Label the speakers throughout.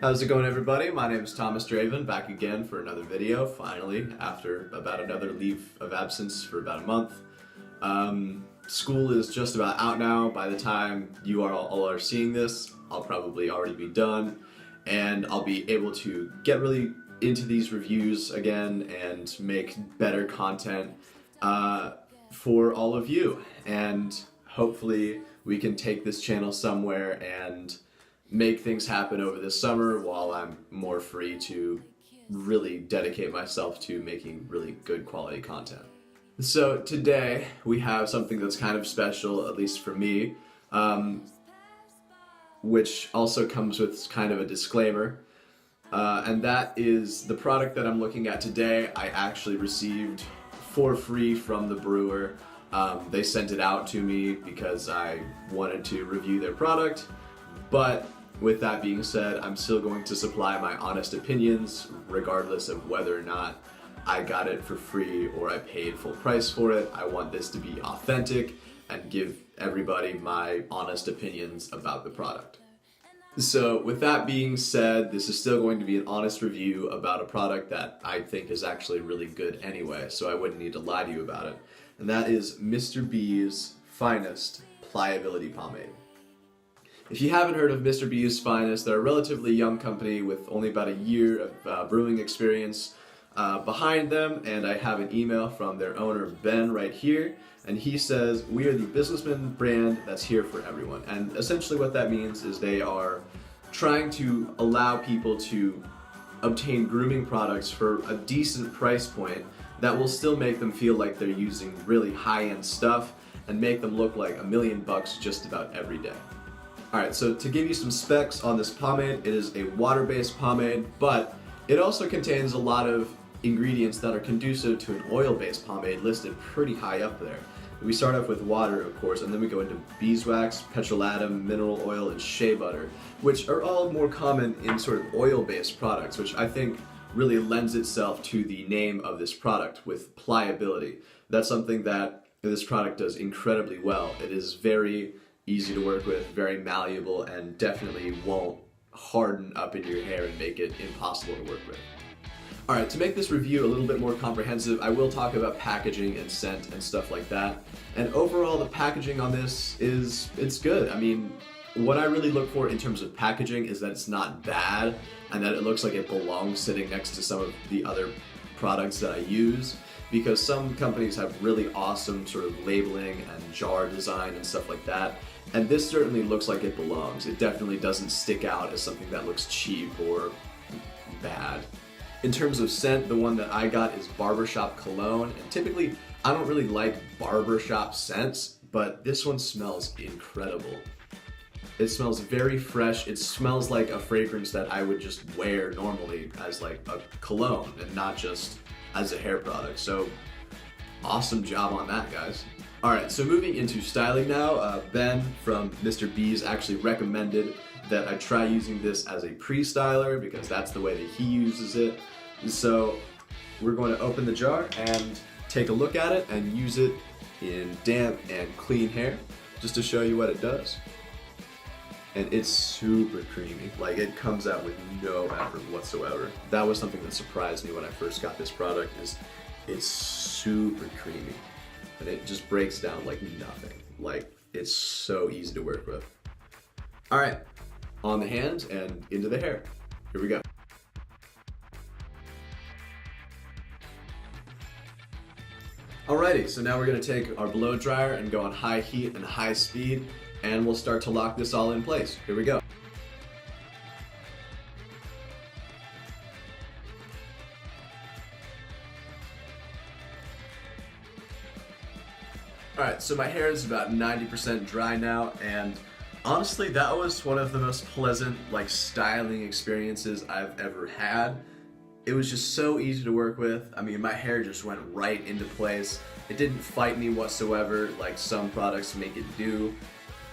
Speaker 1: How's it going, everybody? My name is Thomas Draven, back again for another video, finally, after about another leave of absence for about a month. School is just about out now. By the time you all are seeing this, I'll probably already be done, and I'll be able to get really into these reviews again and make better content for all of you. And hopefully we can take this channel somewhere and make things happen over this summer while I'm more free to really dedicate myself to making really good quality content. So today we have something that's kind of special, at least for me, which also comes with kind of a disclaimer, and that is the product that I'm looking at today I actually received for free from the brewer. They sent it out to me because I wanted to review their product, but with that being said, I'm still going to supply my honest opinions regardless of whether or not I got it for free or I paid full price for it. I want this to be authentic and give everybody my honest opinions about the product. So with that being said, this is still going to be an honest review about a product that I think is actually really good anyway, so I wouldn't need to lie to you about it. And that is Mr. B's Finest Pliability Pomade. If you haven't heard of Mr. B's Finest, they're a relatively young company with only about a year of brewing experience behind them, and I have an email from their owner, Ben, right here, and he says, "We are the businessman brand that's here for everyone." And essentially what that means is they are trying to allow people to obtain grooming products for a decent price point that will still make them feel like they're using really high-end stuff and make them look like $1 million just about every day. Alright, so to give you some specs on this pomade, it is a water-based pomade, but it also contains a lot of ingredients that are conducive to an oil-based pomade listed pretty high up there. We start off with water, of course, and then we go into beeswax, petrolatum, mineral oil, and shea butter, which are all more common in sort of oil-based products, which I think really lends itself to the name of this product with pliability. That's something that this product does incredibly well. It is very easy to work with, very malleable, and definitely won't harden up in your hair and make it impossible to work with. Alright, to make this review a little bit more comprehensive, I will talk about packaging and scent and stuff like that. And overall, the packaging on this it's good. I mean, what I really look for in terms of packaging is that it's not bad and that it looks like it belongs sitting next to some of the other products that I use, because some companies have really awesome sort of labeling and jar design and stuff like that. And this certainly looks like it belongs. It definitely doesn't stick out as something that looks cheap or bad. In terms of scent, the one that I got is barbershop cologne, and typically I don't really like barbershop scents, but this one smells incredible. It smells very fresh. It smells like a fragrance that I would just wear normally as like a cologne and not just as a hair product. So awesome job on that, guys. Alright, so moving into styling now, Ben from Mr. B's actually recommended that I try using this as a pre-styler because that's the way that he uses it. So we're going to open the jar and take a look at it and use it in damp and clean hair just to show you what it does. And it's super creamy. Like, it comes out with no effort whatsoever. That was something that surprised me when I first got this product, is it's super creamy. And it just breaks down like nothing. Like, it's so easy to work with. Alright, on the hands and into the hair. Here we go. Alrighty, so now we're going to take our blow dryer and go on high heat and high speed, and we'll start to lock this all in place. Here we go. Alright, so my hair is about 90% dry now, and honestly that was one of the most pleasant styling experiences I've ever had. It was just so easy to work with. I mean, my hair just went right into place. It didn't fight me whatsoever like some products make it do.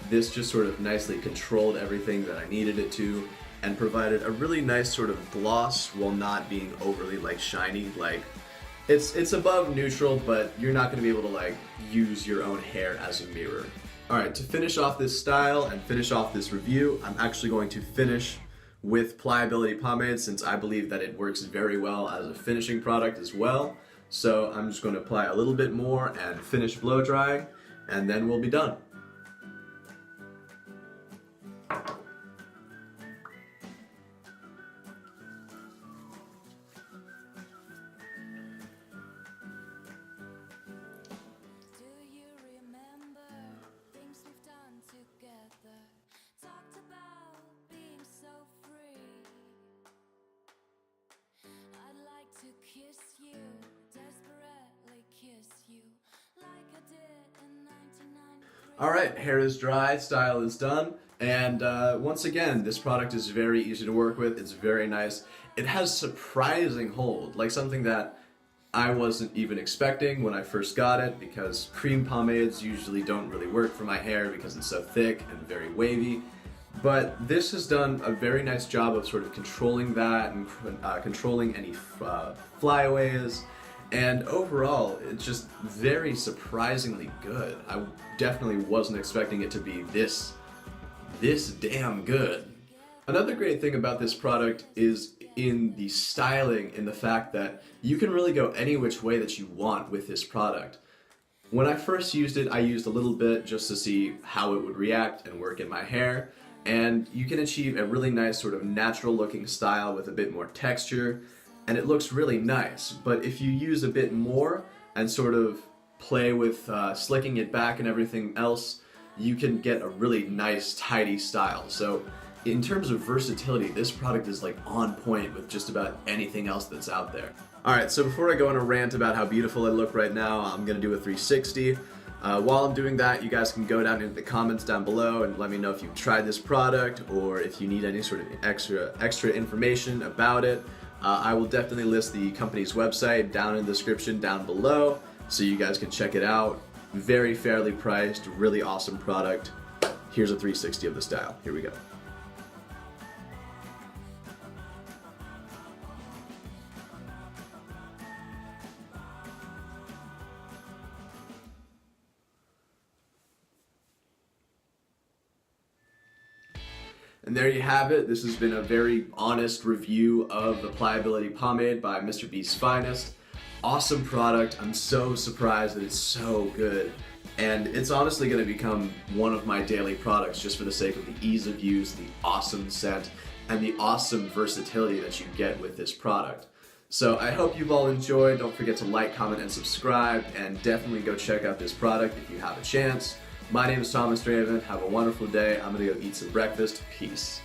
Speaker 1: This just sort of nicely controlled everything that I needed it to and provided a really nice sort of gloss while not being overly shiny. It's above neutral, but you're not going to be able to use your own hair as a mirror. Alright, to finish off this style and finish off this review, I'm actually going to finish with Pliability Pomade, since I believe that it works very well as a finishing product as well. So I'm just going to apply a little bit more and finish blow drying, and then we'll be done. Alright, hair is dry, style is done, and once again, this product is very easy to work with, it's very nice. It has surprising hold, like something that I wasn't even expecting when I first got it, because cream pomades usually don't really work for my hair because it's so thick and very wavy. But this has done a very nice job of sort of controlling that and controlling any flyaways. And overall, it's just very surprisingly good. I definitely wasn't expecting it to be this damn good. Another great thing about this product is in the styling, in the fact that you can really go any which way that you want with this product. When I first used it, I used a little bit just to see how it would react and work in my hair. And you can achieve a really nice sort of natural looking style with a bit more texture, and it looks really nice. But if you use a bit more and sort of play with slicking it back and everything else, you can get a really nice tidy style. So in terms of versatility, this product is like on point with just about anything else that's out there. Alright, so before I go on a rant about how beautiful I look right now, I'm gonna do a 360. While I'm doing that, you guys can go down into the comments down below and let me know if you've tried this product or if you need any sort of extra information about it. I will definitely list the company's website down in the description down below so you guys can check it out. Very fairly priced, really awesome product. Here's a 360 of the style. Here we go. And there you have it. This has been a very honest review of the Pliability Pomade by Mr. Beast's Finest. Awesome product. I'm so surprised that it's so good. And it's honestly going to become one of my daily products just for the sake of the ease of use, the awesome scent, and the awesome versatility that you get with this product. So I hope you've all enjoyed. Don't forget to like, comment, and subscribe, and definitely go check out this product if you have a chance. My name is Thomas Draven. Have a wonderful day. I'm gonna go eat some breakfast. Peace.